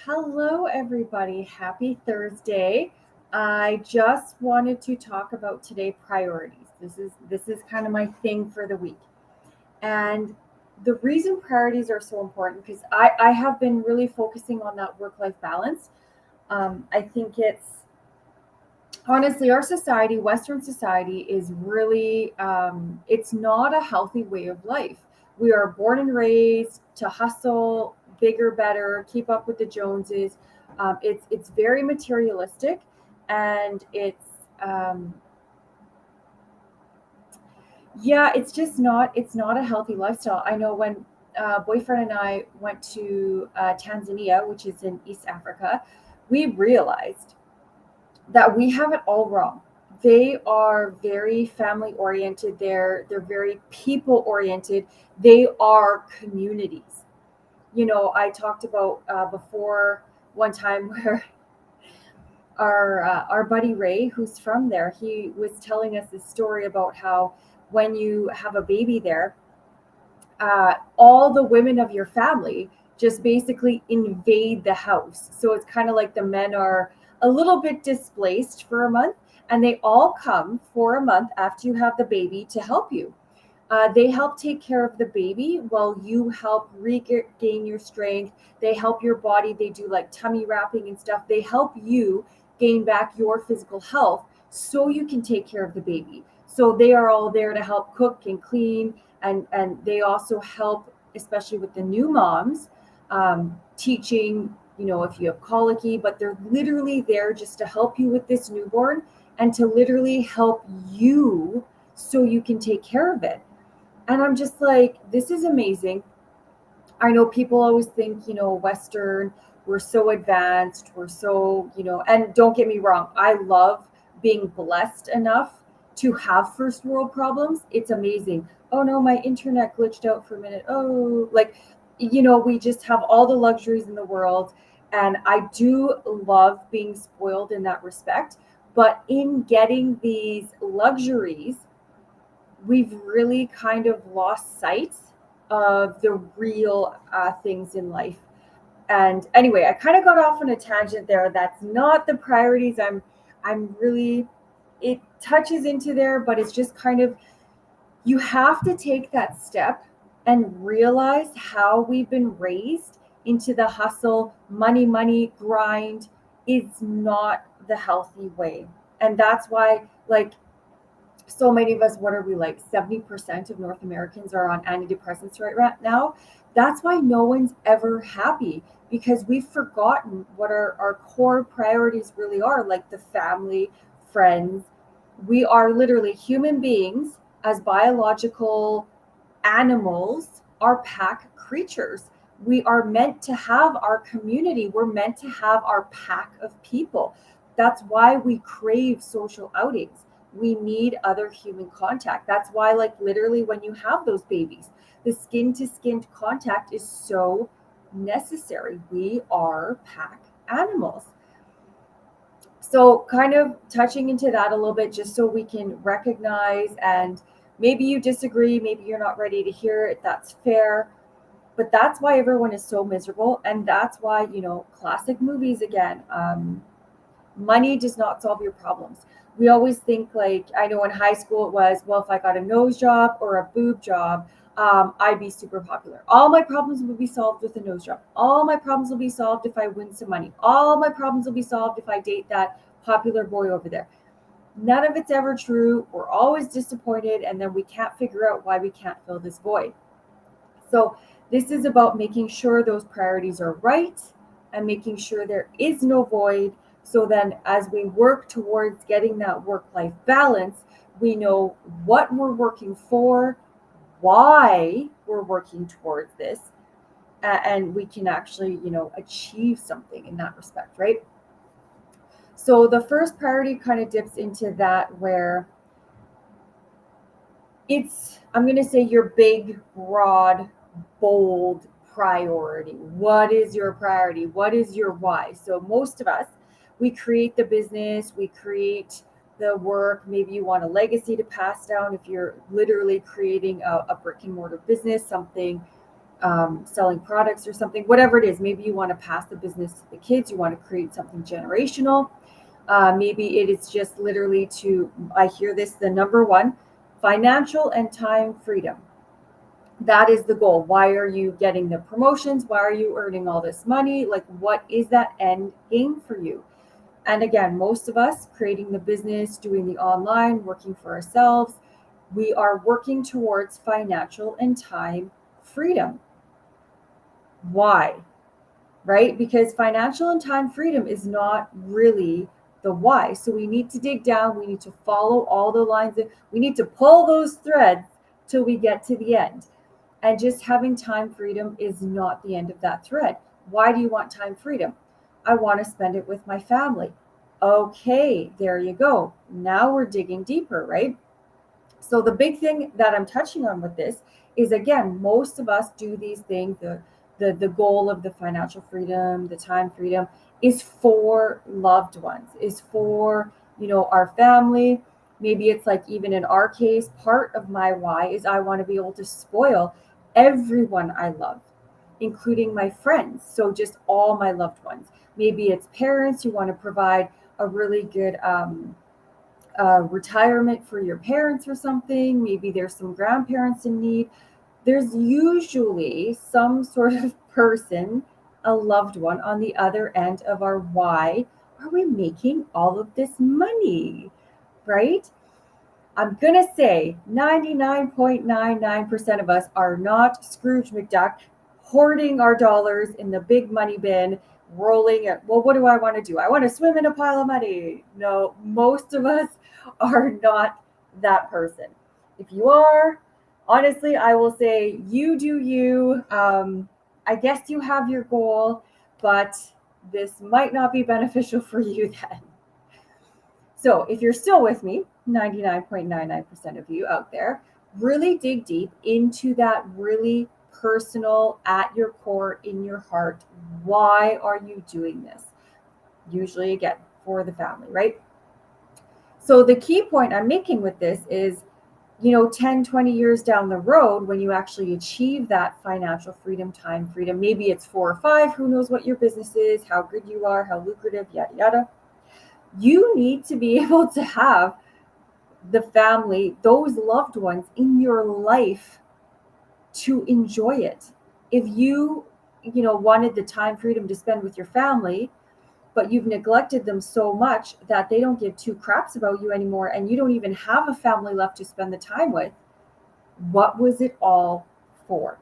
Hello, everybody. Happy Thursday. I just wanted to talk about today priorities. This is kind of my thing for the week. And the reason priorities are so important because I have been really focusing on that work-life balance. I think it's honestly our society, Western society, is really it's not a healthy way of life. We are born and raised to hustle bigger, better, keep up with the Joneses. It's very materialistic, and um, it's not a healthy lifestyle. I know when boyfriend and I went to Tanzania, which is in East Africa, we realized that we have it all wrong. They are very family oriented. They're very people oriented. They are communities. I talked about before one time where our buddy Ray, who's from there, he was telling us this story about how when you have a baby there, all the women of your family just basically invade the house. So it's kind of like the men are a little bit displaced for a month, and they all come for a month after you have the baby to help you. They help take care of the baby while you help regain your strength. They help your body. They do like tummy wrapping and stuff. They help you gain back your physical health so you can take care of the baby. So they are all there to help cook and clean, and they also help, especially with the new moms, teaching. If you have colicky, but they're literally there just to help you with this newborn and to literally help you so you can take care of it. And I'm just like, this is amazing. I know people always think, Western, we're so advanced, we're so, and don't get me wrong, I love being blessed enough to have first world problems. It's amazing. Oh no, my internet glitched out for a minute. Oh, like, we just have all the luxuries in the world. And I do love being spoiled in that respect. But in getting these luxuries, we've really kind of lost sight of the real things in life. And anyway, I kind of got off on a tangent there. That's not the priorities. I'm really, it touches into there, but it's just kind of, you have to take that step and realize how we've been raised into the hustle, money, grind is not the healthy way. And that's why, like, so many of us, what are we, like 70% of North Americans are on antidepressants right now. That's why no one's ever happy, because we've forgotten what our core priorities really are, like the family, friends. We are literally human beings as biological animals, are pack creatures. We are meant to have our community. We're meant to have our pack of people. That's why we crave social outings. We need other human contact. That's why, like, literally, when you have those babies, the skin to skin contact is so necessary. We are pack animals. So, kind of touching into that a little bit, just so we can recognize, and maybe you disagree, maybe you're not ready to hear it, that's fair. But that's why everyone is so miserable. And that's why, classic movies again, money does not solve your problems. We always think, like, I know in high school it was, well, if I got a nose job or a boob job, I'd be super popular. All my problems will be solved with a nose job. All my problems will be solved if I win some money. All my problems will be solved if I date that popular boy over there. None of it's ever true. We're always disappointed, and then we can't figure out why we can't fill this void. So, this is about making sure those priorities are right and making sure there is no void. So then, as we work towards getting that work life balance, we know what we're working for, why we're working towards this, and we can actually, achieve something in that respect, right? So, the first priority kind of dips into that, where I'm going to say, your big, broad, bold priority. What is your priority? What is your why? So most of us, we create the business, we create the work. Maybe you want a legacy to pass down if you're literally creating a brick and mortar business, something selling products or something, whatever it is. Maybe you want to pass the business to the kids, you want to create something generational. Maybe it is just literally to, I hear this, the number one, financial and time freedom. That is the goal. Why are you getting the promotions? Why are you earning all this money? Like, what is that end game for you? And again, most of us creating the business, doing the online, working for ourselves, we are working towards financial and time freedom. Why? Right? Because financial and time freedom is not really the why. So we need to dig down. We need to follow all the lines. We need to pull those threads till we get to the end. And just having time freedom is not the end of that thread. Why do you want time freedom? I want to spend it with my family. Okay, there you go. Now we're digging deeper, right? So the big thing that I'm touching on with this is, again, most of us do these things. The goal of the financial freedom, the time freedom is for loved ones, is for, our family. Maybe it's like, even in our case, part of my why is I want to be able to spoil everyone I love, including my friends. So just all my loved ones. Maybe it's parents, you want to provide a really good retirement for your parents or something. Maybe there's some grandparents in need. There's usually some sort of person, a loved one, on the other end of our why are we making all of this money, right? I'm going to say 99.99% of us are not Scrooge McDuck hoarding our dollars in the big money bin, rolling it. Well, what do I want to do? I want to swim in a pile of money. No, most of us are not that person. If you are, honestly, I will say you do you. I guess you have your goal, but this might not be beneficial for you then. So if you're still with me, 99.99% of you out there, really dig deep into that really personal, at your core, in your heart. Why are you doing this? Usually, again, for the family, right? So the key point I'm making with this is, 10, 20 years down the road, when you actually achieve that financial freedom, time freedom, maybe it's 4 or 5, who knows what your business is, how good you are, how lucrative, yada, yada. You need to be able to have the family, those loved ones in your life to enjoy it. If wanted the time freedom to spend with your family, but you've neglected them so much that they don't give two craps about you anymore, and you don't even have a family left to spend the time with, what was it all for?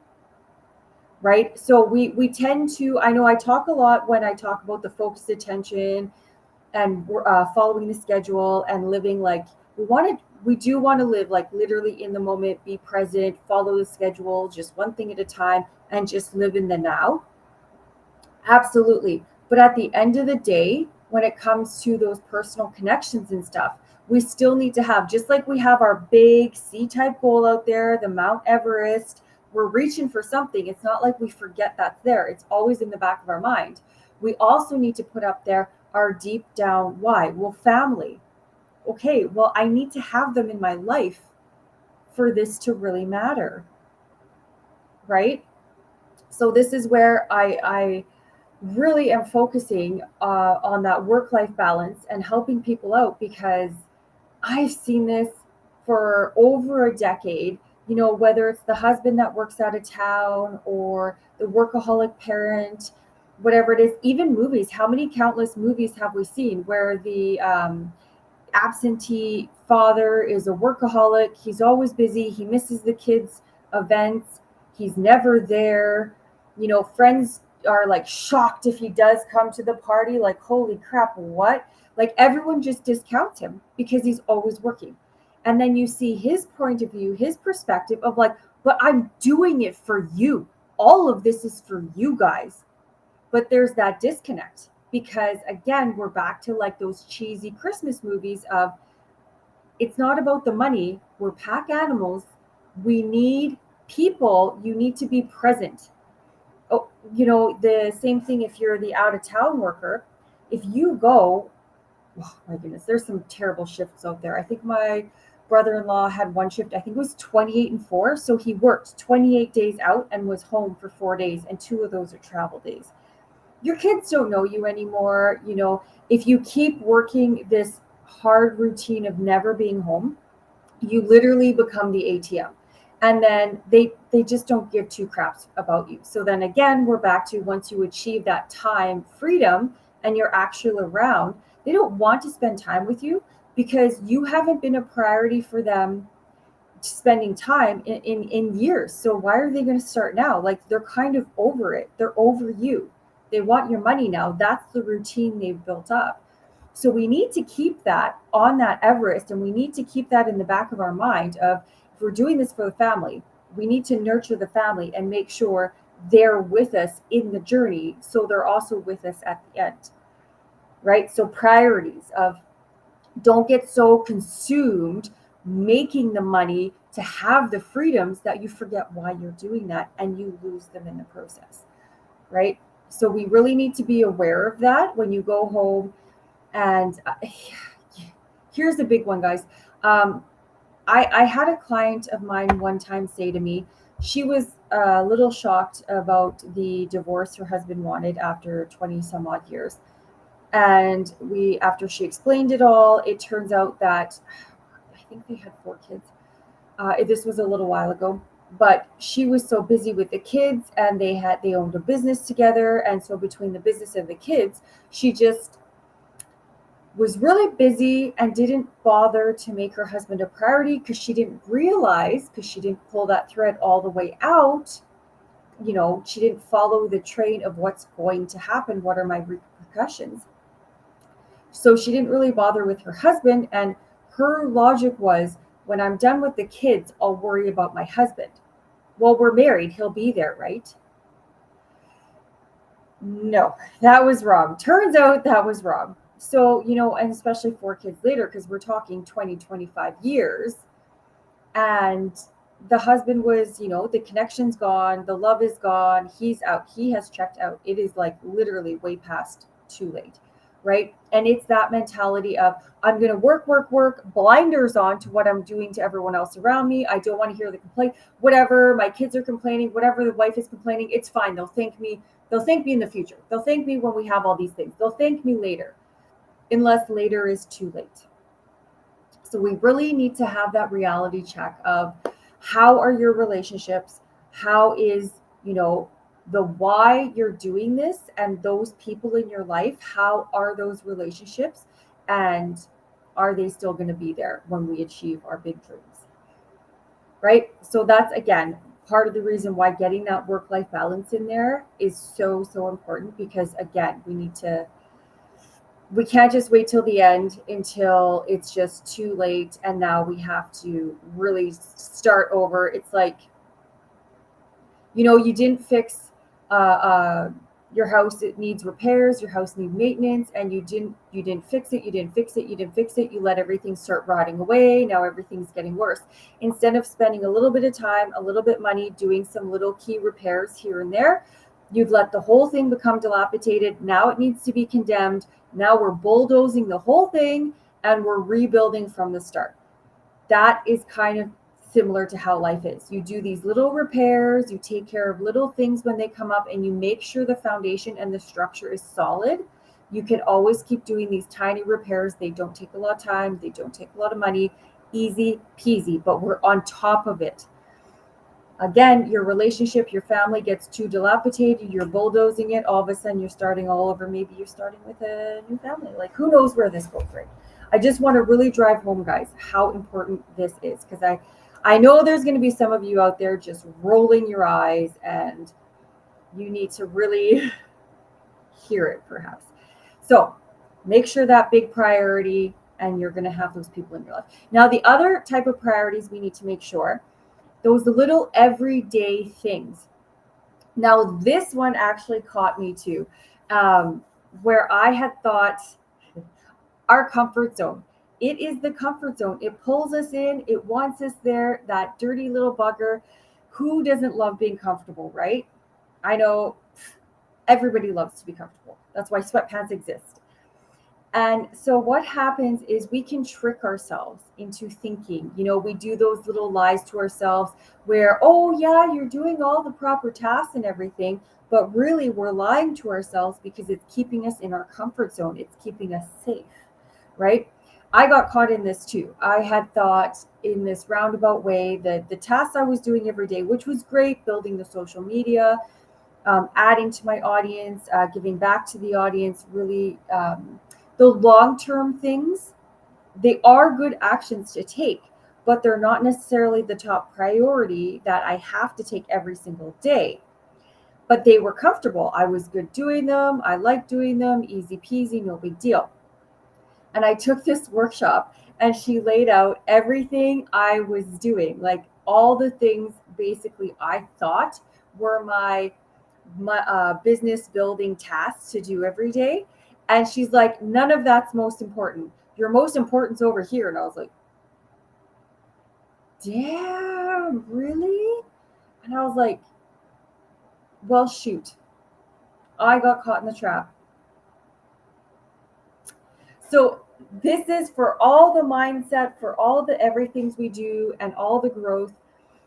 Right? So we tend to, I know I talk a lot when I talk about the focused attention and following the schedule and living like we do want to live like literally in the moment, be present, follow the schedule, just one thing at a time, and just live in the now. Absolutely. But at the end of the day, when it comes to those personal connections and stuff, we still need to have, just like we have our big C-type goal out there, the Mount Everest, we're reaching for something. It's not like we forget that's there. It's always in the back of our mind. We also need to put up there our deep down why. Well, family. Okay, well, I need to have them in my life for this to really matter, right? So this is where I really am focusing on that work-life balance and helping people out, because I've seen this for over a decade, whether it's the husband that works out of town or the workaholic parent, whatever it is, even movies. How many countless movies have we seen where the absentee father is a workaholic? He's always busy. He misses the kids' events. He's never there. Friends are like shocked if he does come to the party, like, holy crap, what? Like, everyone just discounts him because he's always working. And then you see his point of view, his perspective of like, but I'm doing it for you. All of this is for you guys. But there's that disconnect because, again, we're back to like those cheesy Christmas movies of, it's not about the money. We're pack animals. We need people. You need to be present. Oh, the same thing if you're the out of town worker. If you go, oh my goodness, there's some terrible shifts out there. I think my brother-in-law had one shift, I think it was 28 and 4. So he worked 28 days out and was home for 4 days, and 2 of those are travel days. Your kids don't know you anymore. If you keep working this hard routine of never being home, you literally become the ATM. And then they just don't give two craps about you. So then again, we're back to, once you achieve that time freedom and you're actually around, they don't want to spend time with you because you haven't been a priority for them spending time in years. So why are they going to start now? Like, they're kind of over it. They're over you. They want your money now. That's the routine they've built up. So we need to keep that on that Everest, and we need to keep that in the back of our mind of, if we're doing this for the family, we need to nurture the family and make sure they're with us in the journey, so they're also with us at the end, right? So priorities of, don't get so consumed making the money to have the freedoms that you forget why you're doing that, and you lose them in the process, right? So we really need to be aware of that when you go home. And here's the big one, guys. I had a client of mine one time say to me, she was a little shocked about the divorce her husband wanted after 20 some odd years. And after she explained it all, it turns out that I think they had 4 kids. This was a little while ago, but she was so busy with the kids, and they owned a business together. And so between the business and the kids, she just was really busy and didn't bother to make her husband a priority, because she didn't realize, because she didn't pull that thread all the way out. She didn't follow the train of what's going to happen. What are my repercussions? So she didn't really bother with her husband. And her logic was, when I'm done with the kids, I'll worry about my husband. Well, we're married. He'll be there, right? No, that was wrong. Turns out that was wrong. So, and especially 4 kids later, because we're talking 20, 25 years. And the husband was, the connection's gone, the love is gone, he's out, he has checked out. It is like literally way past too late, right? And it's that mentality of, I'm going to work, blinders on to what I'm doing to everyone else around me. I don't want to hear the complaint. Whatever, my kids are complaining, whatever the wife is complaining, it's fine. They'll thank me. They'll thank me in the future. They'll thank me when we have all these things. They'll thank me later, unless later is too late. So we really need to have that reality check of, how are your relationships? How is, the why you're doing this, and those people in your life, how are those relationships? And are they still going to be there when we achieve our big dreams? Right? So that's, again, part of the reason why getting that work-life balance in there is so, so important, because again, we can't just wait till the end, until it's just too late, and now we have to really start over. It's like, you didn't fix your house, it needs repairs, your house needs maintenance, and you didn't fix it, you let everything start rotting away. Now everything's getting worse. Instead of spending a little bit of time, a little bit of money, doing some little key repairs here and there, you've let the whole thing become dilapidated. Now it needs to be condemned. Now we're bulldozing the whole thing, and we're rebuilding from the start. That is kind of similar to how life is. You do these little repairs, you take care of little things when they come up, and you make sure the foundation and the structure is solid. You can always keep doing these tiny repairs. They don't take a lot of time. They don't take a lot of money. Easy peasy, but we're on top of it. Again, your relationship, your family gets too dilapidated, you're bulldozing it, all of a sudden you're starting all over. Maybe you're starting with a new family. Like, who knows where this goes, right? I just want to really drive home, guys, how important this is, because I know there's going to be some of you out there just rolling your eyes, and you need to really hear it, perhaps. So make sure that big priority, and you're going to have those people in your life. Now, the other type of priorities we need to make sure, those little everyday things. Now, this one actually caught me too, where I had thought, our comfort zone. It is the comfort zone. It pulls us in. It wants us there. That dirty little bugger. Who doesn't love being comfortable, right? I know everybody loves to be comfortable. That's why sweatpants exist. And so what happens is we can trick ourselves into thinking, we do those little lies to ourselves where, oh yeah, you're doing all the proper tasks and everything, but really we're lying to ourselves because it's keeping us in our comfort zone. It's keeping us safe, right? I got caught in this too. I had thought in this roundabout way that the tasks I was doing every day, which was great, building the social media, adding to my audience, giving back to the audience, really the long term things, they are good actions to take, but they're not necessarily the top priority that I have to take every single day. But they were comfortable. I was good doing them. I liked doing them. Easy peasy, no big deal. And I took this workshop and she laid out everything I was doing, like all the things basically I thought were my business building tasks to do every day. And she's like, none of that's most important. Your most important's over here. And I was like, damn, really? And I was like, well, shoot, I got caught in the trap. So this is for all the mindset, for all the everythings we do and all the growth.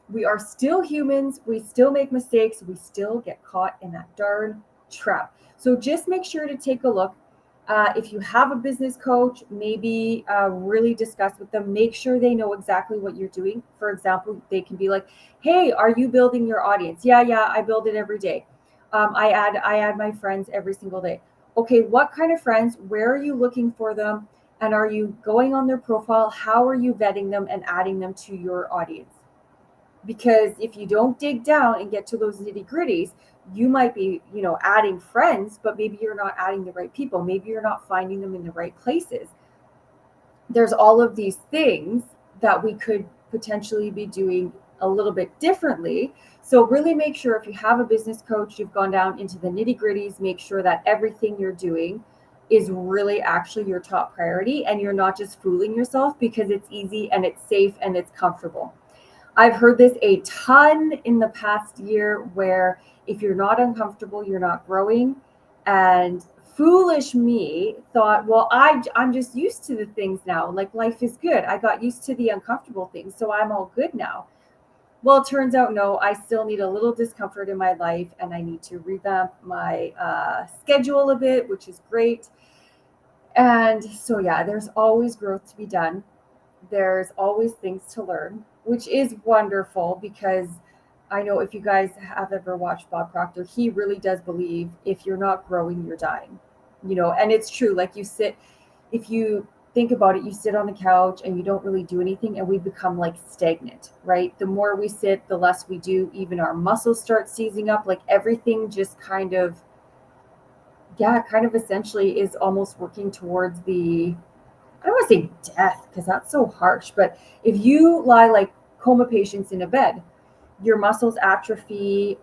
We are still humans. We still make mistakes. We still get caught in that darn trap. So just make sure to take a look. If you have a business coach, maybe really discuss with them. Make sure they know exactly what you're doing. For example, they can be like, "Hey, are you building your audience?" Yeah, I build it every day. I add my friends every single day. Okay, what kind of friends? Where are you looking for them? And are you going on their profile? How are you vetting them and adding them to your audience? Because if you don't dig down and get to those nitty gritties, you might be adding friends, but maybe you're not adding the right people, maybe you're not finding them in the right places. There's all of these things that we could potentially be doing a little bit differently. So really make sure, if you have a business coach, you've gone down into the nitty gritties, make sure that everything you're doing is really actually your top priority, and you're not just fooling yourself because it's easy and it's safe and it's comfortable. I've heard this a ton in the past year, where if you're not uncomfortable, you're not growing. And foolish me thought, well, I'm just used to the things now. Like, life is good. I got used to the uncomfortable things, so I'm all good now. Well, it turns out, no, I still need a little discomfort in my life, and I need to revamp my schedule a bit, which is great. And so, yeah, there's always growth to be done. There's always things to learn, which is wonderful, because I know if you guys have ever watched Bob Proctor, he really does believe if you're not growing, you're dying. And it's true. Like, if you think about it, you sit on the couch and you don't really do anything, and we become like stagnant, right? The more we sit, the less we do. Even our muscles start seizing up, like everything just kind of essentially is almost working towards I don't want to say death because that's so harsh, but if you lie like coma patients in a bed, your muscles atrophy,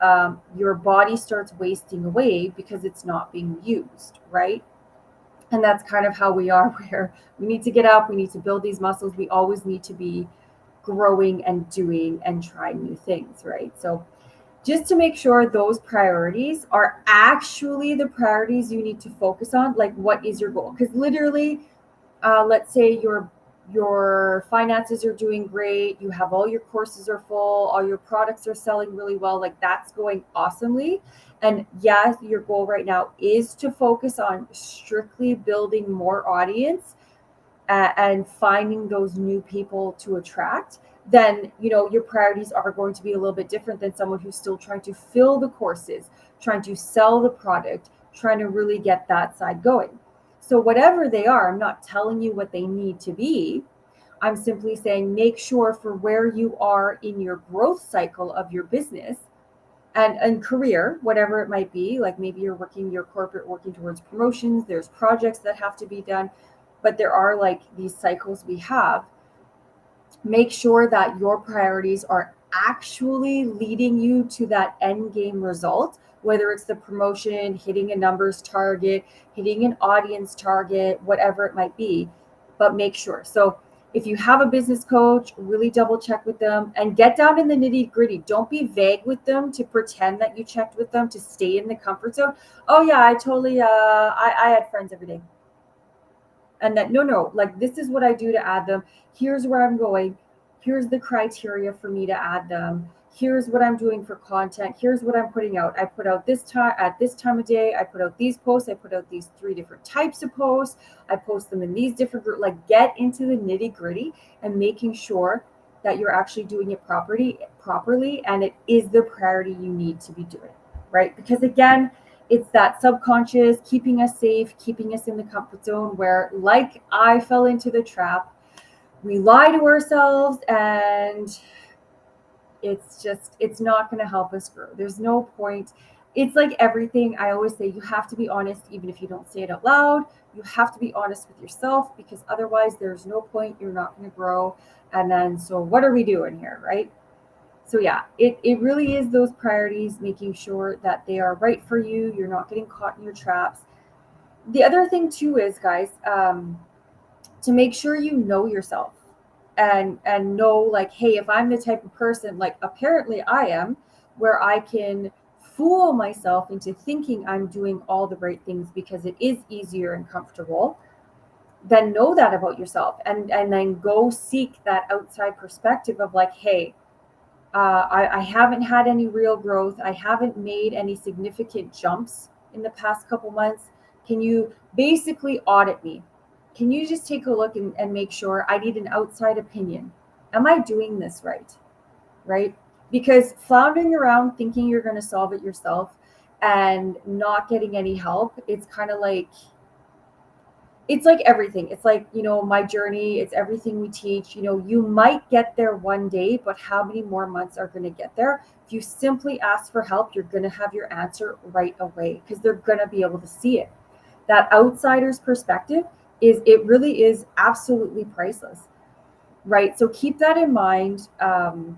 your body starts wasting away because it's not being used, right? And that's kind of how we are, where we need to get up, we need to build these muscles, we always need to be growing and doing and trying new things, right? So just to make sure those priorities are actually the priorities you need to focus on, like what is your goal? Because literally, let's say your finances are doing great, you have all your courses are full, all your products are selling really well, like that's going awesomely. And yes, your goal right now is to focus on strictly building more audience, and finding those new people to attract. Then your priorities are going to be a little bit different than someone who's still trying to fill the courses, trying to sell the product, trying to really get that side going. So whatever they are, I'm not telling you what they need to be. I'm simply saying, make sure for where you are in your growth cycle of your business and career, whatever it might be. Like, maybe you're working your corporate, working towards promotions, there's projects that have to be done, but there are like these cycles we have. Make sure that your priorities are actually leading you to that end game result, whether it's the promotion, hitting a numbers target, hitting an audience target, whatever it might be. But make sure. So if you have a business coach, really double check with them and get down in the nitty gritty. Don't be vague with them to pretend that you checked with them to stay in the comfort zone. Oh yeah, I totally I had friends every day. And that, no, like this is what I do to add them. Here's where I'm going. Here's the criteria for me to add them. Here's what I'm doing for content. Here's what I'm putting out. I put out this time at this time of day. I put out these posts. I put out these 3 different types of posts. I post them in these different groups. Like, get into the nitty gritty and making sure that you're actually doing it properly, and it is the priority you need to be doing, right? Because again, it's that subconscious keeping us safe, keeping us in the comfort zone, where, like, I fell into the trap. We lie to ourselves, and it's not going to help us grow. There's no point. It's like everything. I always say, you have to be honest, even if you don't say it out loud. You have to be honest with yourself, because otherwise there's no point. You're not going to grow. And then, so what are we doing here, right? So yeah, it really is those priorities, making sure that they are right for you. You're not getting caught in your traps. The other thing too is, guys, to make sure you know yourself, and know, like, hey, if I'm the type of person, like apparently I am, where I can fool myself into thinking I'm doing all the right things because it is easier and comfortable, then know that about yourself, and then go seek that outside perspective of, like, hey, I haven't had any real growth. I haven't made any significant jumps in the past couple months. Can you basically audit me? Can you just take a look and make sure? I need an outside opinion. Am I doing this right? Right? Because floundering around thinking you're going to solve it yourself and not getting any help, it's like everything. It's like, my journey, it's everything we teach. You might get there one day, but how many more months are going to get there? If you simply ask for help, you're going to have your answer right away, because they're going to be able to see it. That outsider's perspective it really is absolutely priceless, right? So keep that in mind. And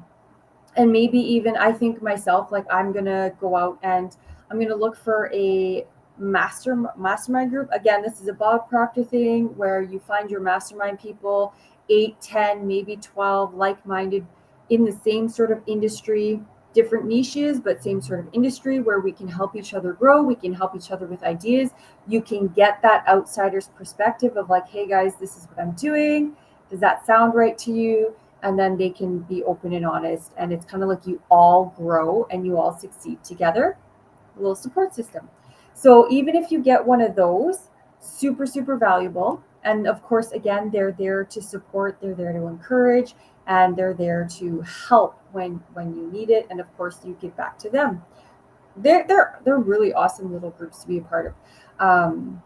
maybe even, I think myself, like, I'm going to go out and I'm going to look for a mastermind group. Again, this is a Bob Proctor thing, where you find your mastermind people, 8, 10, maybe 12 like-minded, in the same sort of industry, different niches, but same sort of industry, where we can help each other grow. We can help each other with ideas. You can get that outsider's perspective of, like, hey guys, this is what I'm doing. Does that sound right to you? And then they can be open and honest. And it's kind of like you all grow and you all succeed together. A little support system. So even if you get one of those, super, super valuable. And of course, again, they're there to support, they're there to encourage, and they're there to help when you need it. And of course, you give back to them. They're really awesome little groups to be a part of.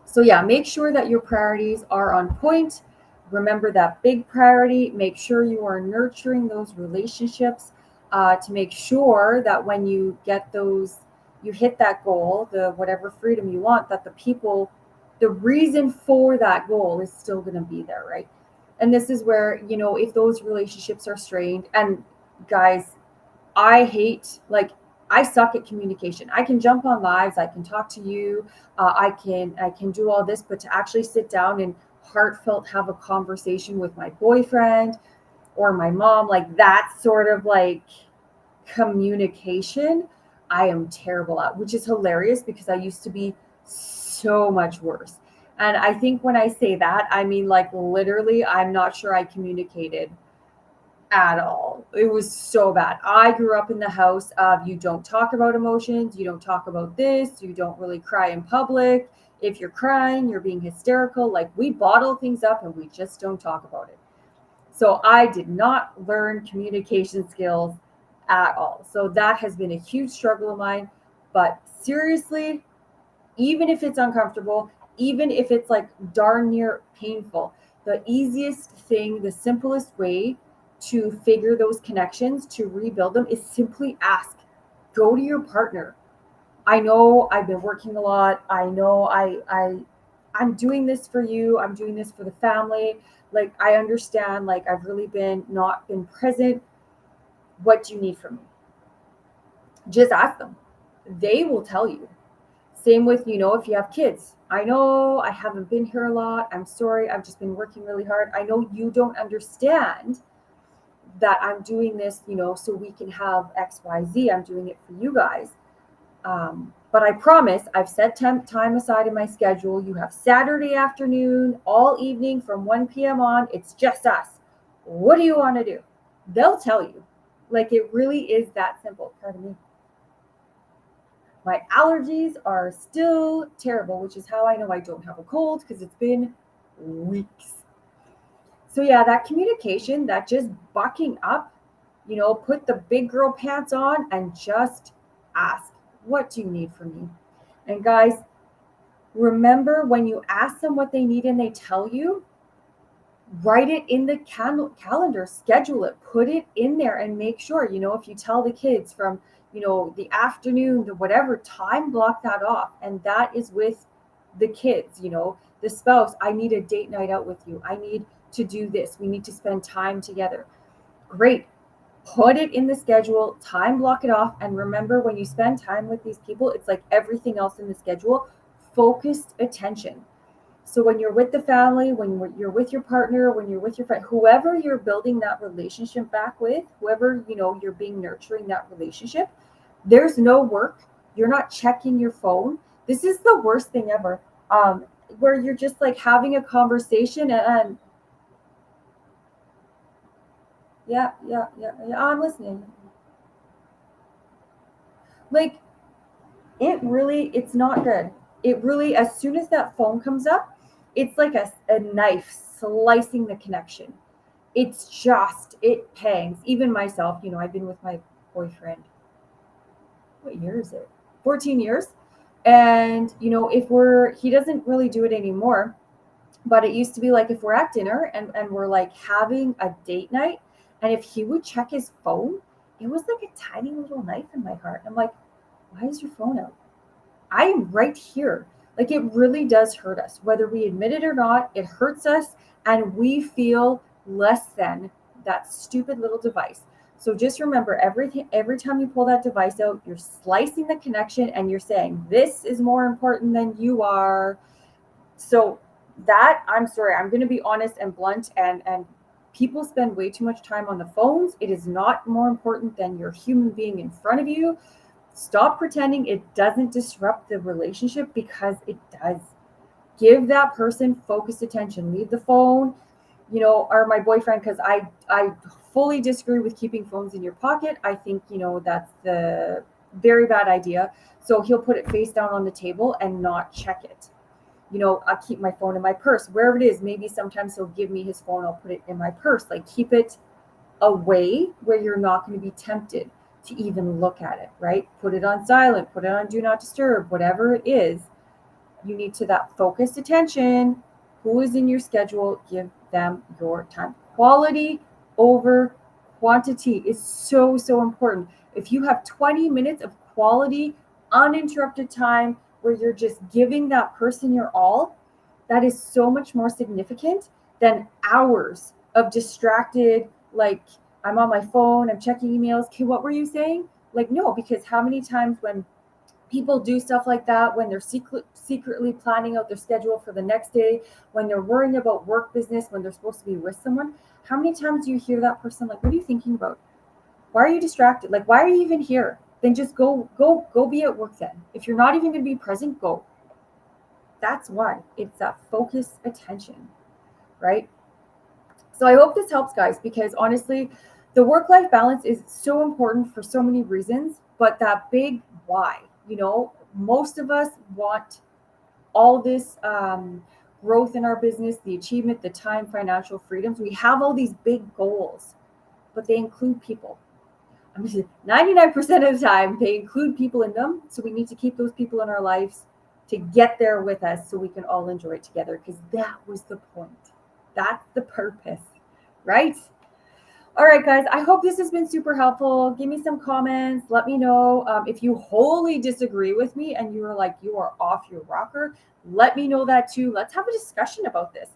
So yeah, make sure that your priorities are on point. Remember that big priority. Make sure you are nurturing those relationships, to make sure that when you get those, you hit that goal, the whatever freedom you want, that the reason for that goal is still going to be there, right? And this is where, if those relationships are strained, and guys, I hate, like, I suck at communication. I can jump on lives, I can talk to you, I can do all this, but to actually sit down and heartfelt have a conversation with my boyfriend or my mom, like that sort of like communication, I am terrible at, which is hilarious because I used to be so much worse. And I think when I say that, I mean, like, literally, I'm not sure I communicated at all. It was so bad. I grew up in the house of, you don't talk about emotions, you don't talk about this, you don't really cry in public. If you're crying, you're being hysterical. Like, we bottle things up and we just don't talk about it. So I did not learn communication skills at all. So that has been a huge struggle of mine. But seriously, even if it's uncomfortable, even if it's like darn near painful, the easiest thing, the simplest way to figure those connections, to rebuild them, is simply ask. Go to your partner. I know I've been working a lot. I know I'm doing this for you. I'm doing this for the family. Like, I understand, like, I've really not been present. What do you need from me? Just ask them. They will tell you. Same with, if you have kids. I know I haven't been here a lot. I'm sorry. I've just been working really hard. I know you don't understand that I'm doing this, so we can have X, Y, Z. I'm doing it for you guys. But I promise I've set time aside in my schedule. You have Saturday afternoon, all evening from 1 p.m. on. It's just us. What do you want to do? They'll tell you. Like, it really is that simple. Pardon me. My allergies are still terrible, which is how I know I don't have a cold, because it's been weeks. So, yeah, that communication, that just bucking up, put the big girl pants on and just ask, what do you need from me? And guys, remember, when you ask them what they need and they tell you, write it in the calendar, schedule it, put it in there, and make sure, if you tell the kids from, the afternoon to whatever time, block that off. And that is with the kids, the spouse. I need a date night out with you. I need to do this. We need to spend time together. Great. Put it in the schedule, time block it off. And remember, when you spend time with these people, it's like everything else in the schedule, focused attention. So when you're with the family, when you're with your partner, when you're with your friend, whoever you're building that relationship back with, whoever, you're being nurturing that relationship, there's no work. You're not checking your phone. This is the worst thing ever. Where you're just like having a conversation and yeah, I'm listening. Like, it's not good. It really, as soon as that phone comes up, it's like a knife slicing the connection. It pangs. Even myself, I've been with my boyfriend, what year is it? 14 years. And, he doesn't really do it anymore, but it used to be like, if we're at dinner and we're like having a date night, and if he would check his phone, it was like a tiny little knife in my heart. I'm like, why is your phone out? I am right here. Like, it really does hurt us. Whether we admit it or not, it hurts us, and we feel less than that stupid little device. So just remember, every time you pull that device out, you're slicing the connection and you're saying, this is more important than you are. So that, I'm sorry, I'm going to be honest and blunt, and people spend way too much time on the phones. It is not more important than your human being in front of you. Stop pretending it doesn't disrupt the relationship, because it does. Give that person focused attention. Leave the phone, or my boyfriend, because I fully disagree with keeping phones in your pocket. I think, that's the very bad idea. So he'll put it face down on the table and not check it. I keep my phone in my purse, wherever it is. Maybe sometimes he'll give me his phone, I'll put it in my purse. Like, keep it away where you're not going to be tempted to even look at it, right? Put it on silent, put it on do not disturb, whatever it is. You need to that focused attention. Who is in your schedule? Give them your time. Quality over quantity is so, so important. If you have 20 minutes of quality, uninterrupted time where you're just giving that person your all, that is so much more significant than hours of distracted, like, I'm on my phone, I'm checking emails. Okay, what were you saying? Like, no, because how many times when people do stuff like that, when they're secretly planning out their schedule for the next day, when they're worrying about work business, when they're supposed to be with someone, how many times do you hear that person like, what are you thinking about? Why are you distracted? Like, why are you even here? Then just go be at work then. If you're not even going to be present, go. That's why. It's that focused attention, right? So I hope this helps, guys, because honestly, the work-life balance is so important for so many reasons, but that big why, most of us want all this growth in our business, the achievement, the time, financial freedoms. We have all these big goals, but they include people. 99% of the time, they include people in them. So we need to keep those people in our lives to get there with us so we can all enjoy it together, because that was the point. That's the purpose, right? All right, guys, I hope this has been super helpful. Give me some comments. Let me know if you wholly disagree with me and you are like, you are off your rocker. Let me know that too. Let's have a discussion about this.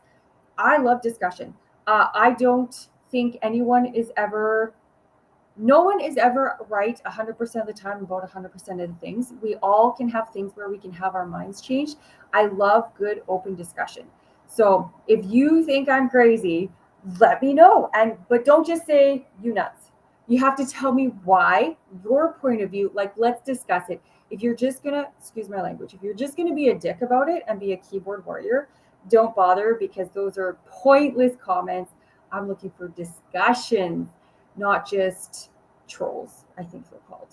I love discussion. I don't think no one is ever right 100% of the time about 100% of the things. We all can have things where we can have our minds changed. I love good open discussion. So if you think I'm crazy, let me know. But don't just say you nuts. You have to tell me why, your point of view. Like, let's discuss it. If you're just gonna, excuse my language, if you're just gonna be a dick about it and be a keyboard warrior, don't bother, because those are pointless comments. I'm looking for discussions, not just trolls, I think they're called.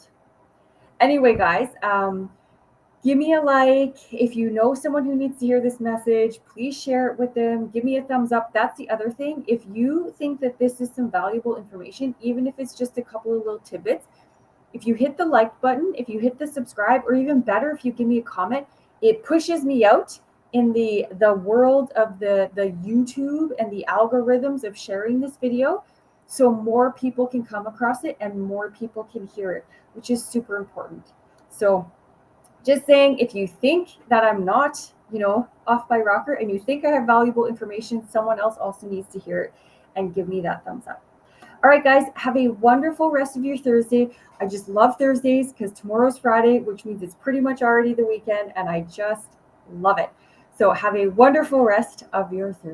Anyway, guys, give me a like. If you know someone who needs to hear this message, please share it with them. Give me a thumbs up. That's the other thing. If you think that this is some valuable information, even if it's just a couple of little tidbits, if you hit the like button, if you hit the subscribe, or even better, if you give me a comment, it pushes me out in the world of the YouTube and the algorithms of sharing this video, so more people can come across it and more people can hear it, which is super important. So just saying, if you think that I'm not, off by rocker, and you think I have valuable information, someone else also needs to hear it, and give me that thumbs up. All right, guys, have a wonderful rest of your Thursday. I just love Thursdays because tomorrow's Friday, which means it's pretty much already the weekend, and I just love it. So have a wonderful rest of your Thursday.